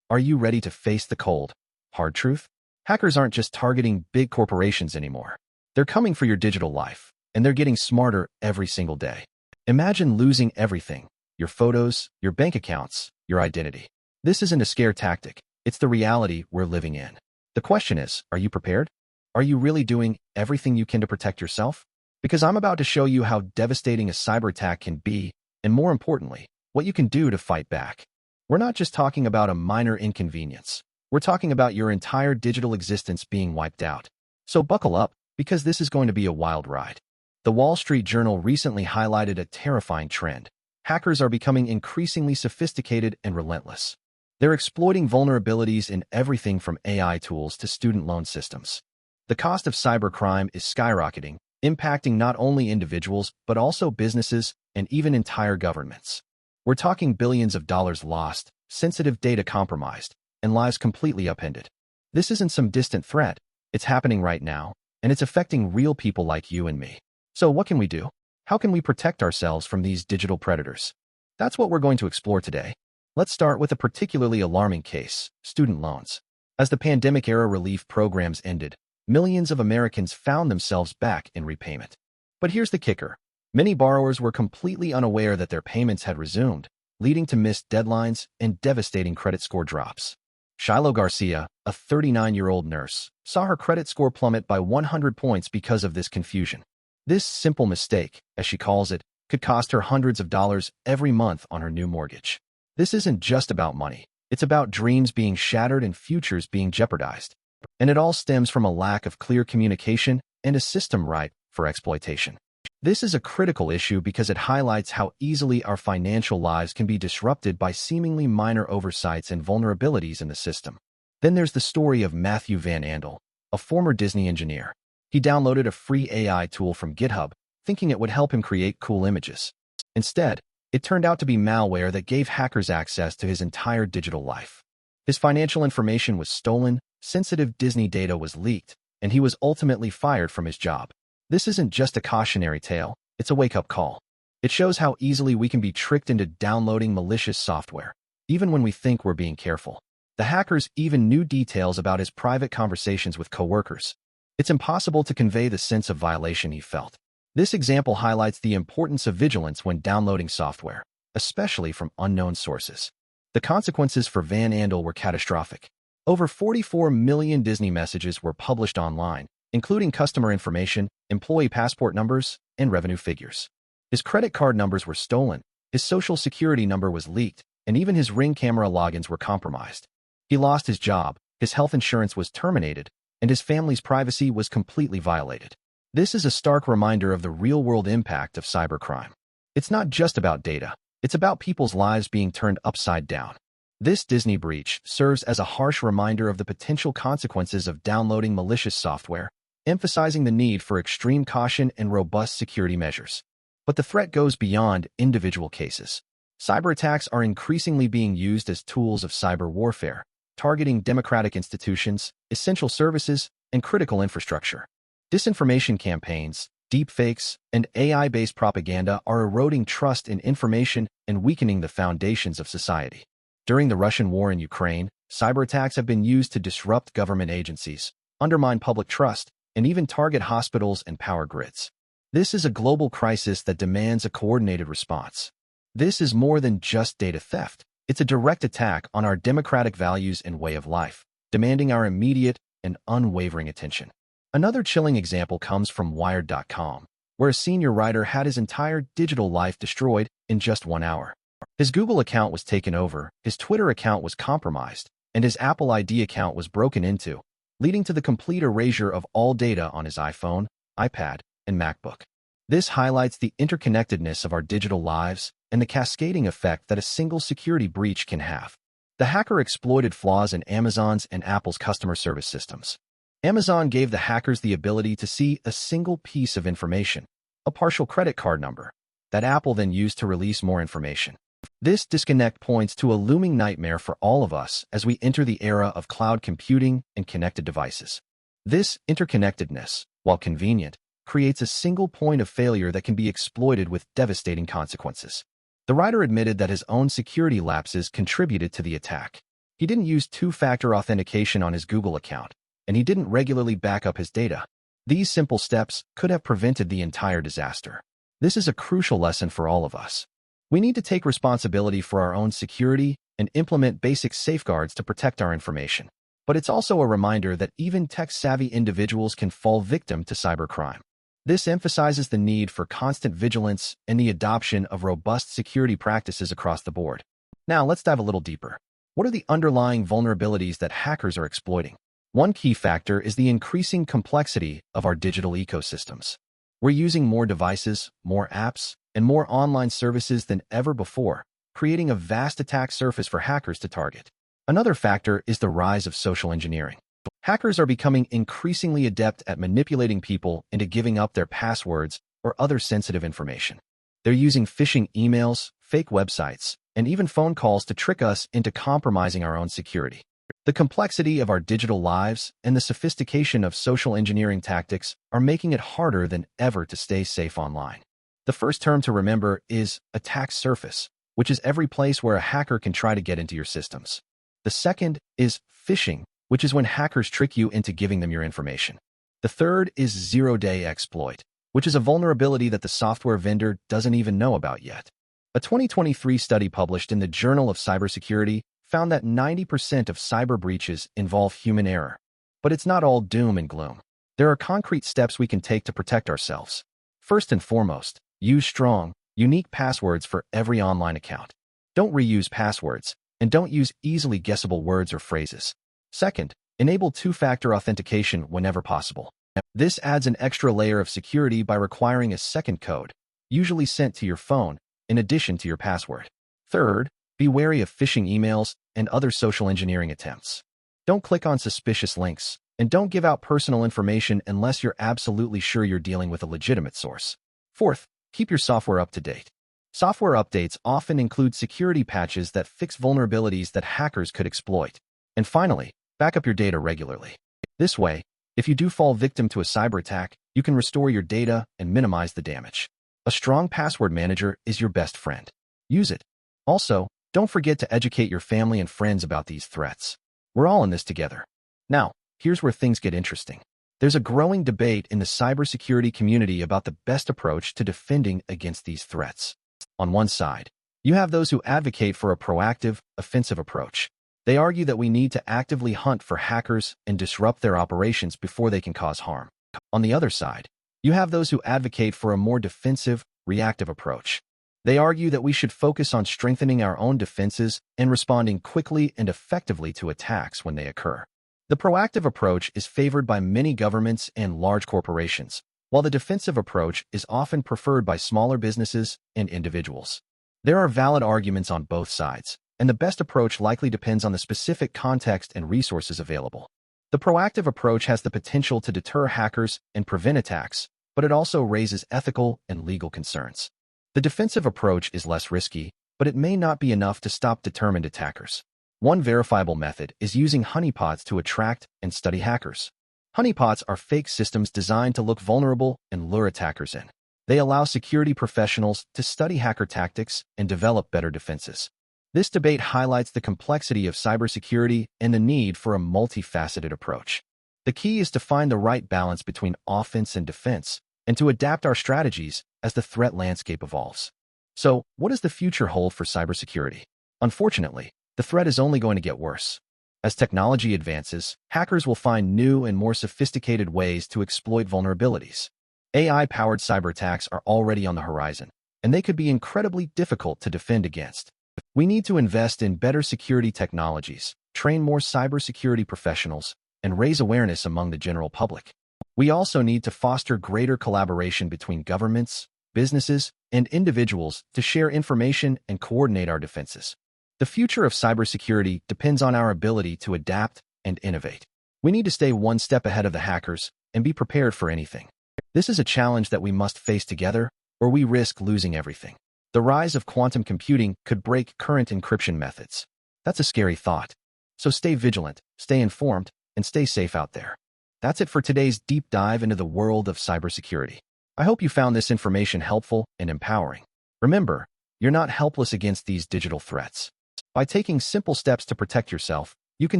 Are you ready to face the cold, hard truth? Hackers aren't just targeting big corporations anymore. They're coming for your digital life, and they're getting smarter every single day. Imagine losing everything: your photos, your bank accounts, your identity. This isn't a scare tactic. It's the reality we're living in. The question is, are you prepared? Are you really doing everything you can to protect yourself? Because I'm about to show you how devastating a cyber attack can be, and more importantly, what you can do to fight back. We're not just talking about a minor inconvenience. We're talking about your entire digital existence being wiped out. So buckle up, because this is going to be a wild ride. The Wall Street Journal recently highlighted a terrifying trend. Hackers are becoming increasingly sophisticated and relentless. They're exploiting vulnerabilities in everything from AI tools to student loan systems. The cost of cybercrime is skyrocketing, impacting not only individuals but also businesses and even entire governments. We're talking billions of dollars lost, sensitive data compromised, and lives completely upended. This isn't some distant threat. It's happening right now, and it's affecting real people like you and me. So what can we do? How can we protect ourselves from these digital predators? That's what we're going to explore today. Let's start with a particularly alarming case: student loans. As the pandemic-era relief programs ended, millions of Americans found themselves back in repayment. But here's the kicker. Many borrowers were completely unaware that their payments had resumed, leading to missed deadlines and devastating credit score drops. Shiloh Garcia, a 39-year-old nurse, saw her credit score plummet by 100 points because of this confusion. This simple mistake, as she calls it, could cost her hundreds of dollars every month on her new mortgage. This isn't just about money. It's about dreams being shattered and futures being jeopardized. And it all stems from a lack of clear communication and a system ripe for exploitation. This is a critical issue because it highlights how easily our financial lives can be disrupted by seemingly minor oversights and vulnerabilities in the system. Then there's the story of Matthew Van Andel, a former Disney engineer. He downloaded a free AI tool from GitHub, thinking it would help him create cool images. Instead, it turned out to be malware that gave hackers access to his entire digital life. His financial information was stolen, sensitive Disney data was leaked, and he was ultimately fired from his job. This isn't just a cautionary tale, it's a wake-up call. It shows how easily we can be tricked into downloading malicious software, even when we think we're being careful. The hackers even knew details about his private conversations with coworkers. It's impossible to convey the sense of violation he felt. This example highlights the importance of vigilance when downloading software, especially from unknown sources. The consequences for Van Andel were catastrophic. Over 44 million Disney messages were published online, including customer information, employee passport numbers, and revenue figures. His credit card numbers were stolen, his social security number was leaked, and even his Ring camera logins were compromised. He lost his job, his health insurance was terminated, and his family's privacy was completely violated. This is a stark reminder of the real-world impact of cybercrime. It's not just about data. It's about people's lives being turned upside down. This Disney breach serves as a harsh reminder of the potential consequences of downloading malicious software, emphasizing the need for extreme caution and robust security measures. But the threat goes beyond individual cases. Cyber attacks are increasingly being used as tools of cyber warfare, targeting democratic institutions, essential services, and critical infrastructure. Disinformation campaigns, deepfakes, and AI-based propaganda are eroding trust in information and weakening the foundations of society. During the Russian war in Ukraine, cyber attacks have been used to disrupt government agencies, undermine public trust, and even target hospitals and power grids. This is a global crisis that demands a coordinated response. This is more than just data theft. It's a direct attack on our democratic values and way of life, demanding our immediate and unwavering attention. Another chilling example comes from Wired.com, where a senior writer had his entire digital life destroyed in just 1 hour. His Google account was taken over, his Twitter account was compromised, and his Apple ID account was broken into, leading to the complete erasure of all data on his iPhone, iPad, and MacBook. This highlights the interconnectedness of our digital lives and the cascading effect that a single security breach can have. The hacker exploited flaws in Amazon's and Apple's customer service systems. Amazon gave the hackers the ability to see a single piece of information, a partial credit card number, that Apple then used to release more information. This disconnect points to a looming nightmare for all of us as we enter the era of cloud computing and connected devices. This interconnectedness, while convenient, creates a single point of failure that can be exploited with devastating consequences. The writer admitted that his own security lapses contributed to the attack. He didn't use two-factor authentication on his Google account, and he didn't regularly back up his data. These simple steps could have prevented the entire disaster. This is a crucial lesson for all of us. We need to take responsibility for our own security and implement basic safeguards to protect our information. But it's also a reminder that even tech-savvy individuals can fall victim to cybercrime. This emphasizes the need for constant vigilance and the adoption of robust security practices across the board. Now, let's dive a little deeper. What are the underlying vulnerabilities that hackers are exploiting? One key factor is the increasing complexity of our digital ecosystems. We're using more devices, more apps, and more online services than ever before, creating a vast attack surface for hackers to target. Another factor is the rise of social engineering. Hackers are becoming increasingly adept at manipulating people into giving up their passwords or other sensitive information. They're using phishing emails, fake websites, and even phone calls to trick us into compromising our own security. The complexity of our digital lives and the sophistication of social engineering tactics are making it harder than ever to stay safe online. The first term to remember is attack surface, which is every place where a hacker can try to get into your systems. The second is phishing, which is when hackers trick you into giving them your information. The third is zero-day exploit, which is a vulnerability that the software vendor doesn't even know about yet. A 2023 study published in the Journal of Cybersecurity found that 90% of cyber breaches involve human error. But it's not all doom and gloom. There are concrete steps we can take to protect ourselves. First and foremost, use strong, unique passwords for every online account. Don't reuse passwords, and don't use easily guessable words or phrases. Second, enable two-factor authentication whenever possible. This adds an extra layer of security by requiring a second code, usually sent to your phone, in addition to your password. Third, be wary of phishing emails and other social engineering attempts. Don't click on suspicious links, and don't give out personal information unless you're absolutely sure you're dealing with a legitimate source. Fourth, keep your software up to date. Software updates often include security patches that fix vulnerabilities that hackers could exploit. And finally, back up your data regularly. This way, if you do fall victim to a cyber attack, you can restore your data and minimize the damage. A strong password manager is your best friend. Use it. Also, don't forget to educate your family and friends about these threats. We're all in this together. Now, here's where things get interesting. There's a growing debate in the cybersecurity community about the best approach to defending against these threats. On one side, you have those who advocate for a proactive, offensive approach. They argue that we need to actively hunt for hackers and disrupt their operations before they can cause harm. On the other side, you have those who advocate for a more defensive, reactive approach. They argue that we should focus on strengthening our own defenses and responding quickly and effectively to attacks when they occur. The proactive approach is favored by many governments and large corporations, while the defensive approach is often preferred by smaller businesses and individuals. There are valid arguments on both sides, and the best approach likely depends on the specific context and resources available. The proactive approach has the potential to deter hackers and prevent attacks, but it also raises ethical and legal concerns. The defensive approach is less risky, but it may not be enough to stop determined attackers. One verifiable method is using honeypots to attract and study hackers. Honeypots are fake systems designed to look vulnerable and lure attackers in. They allow security professionals to study hacker tactics and develop better defenses. This debate highlights the complexity of cybersecurity and the need for a multifaceted approach. The key is to find the right balance between offense and defense, and to adapt our strategies as the threat landscape evolves. So, what does the future hold for cybersecurity? Unfortunately, the threat is only going to get worse. As technology advances, hackers will find new and more sophisticated ways to exploit vulnerabilities. AI-powered cyber attacks are already on the horizon, and they could be incredibly difficult to defend against. We need to invest in better security technologies, train more cybersecurity professionals, and raise awareness among the general public. We also need to foster greater collaboration between governments, businesses, and individuals to share information and coordinate our defenses. The future of cybersecurity depends on our ability to adapt and innovate. We need to stay one step ahead of the hackers and be prepared for anything. This is a challenge that we must face together, or we risk losing everything. The rise of quantum computing could break current encryption methods. That's a scary thought. So stay vigilant, stay informed, and stay safe out there. That's it for today's deep dive into the world of cybersecurity. I hope you found this information helpful and empowering. Remember, you're not helpless against these digital threats. By taking simple steps to protect yourself, you can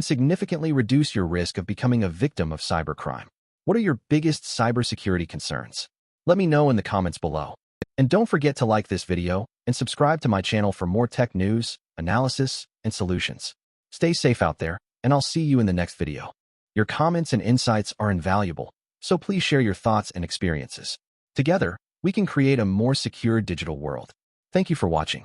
significantly reduce your risk of becoming a victim of cybercrime. What are your biggest cybersecurity concerns? Let me know in the comments below. And don't forget to like this video and subscribe to my channel for more tech news, analysis, and solutions. Stay safe out there, and I'll see you in the next video. Your comments and insights are invaluable, so please share your thoughts and experiences. Together, we can create a more secure digital world. Thank you for watching.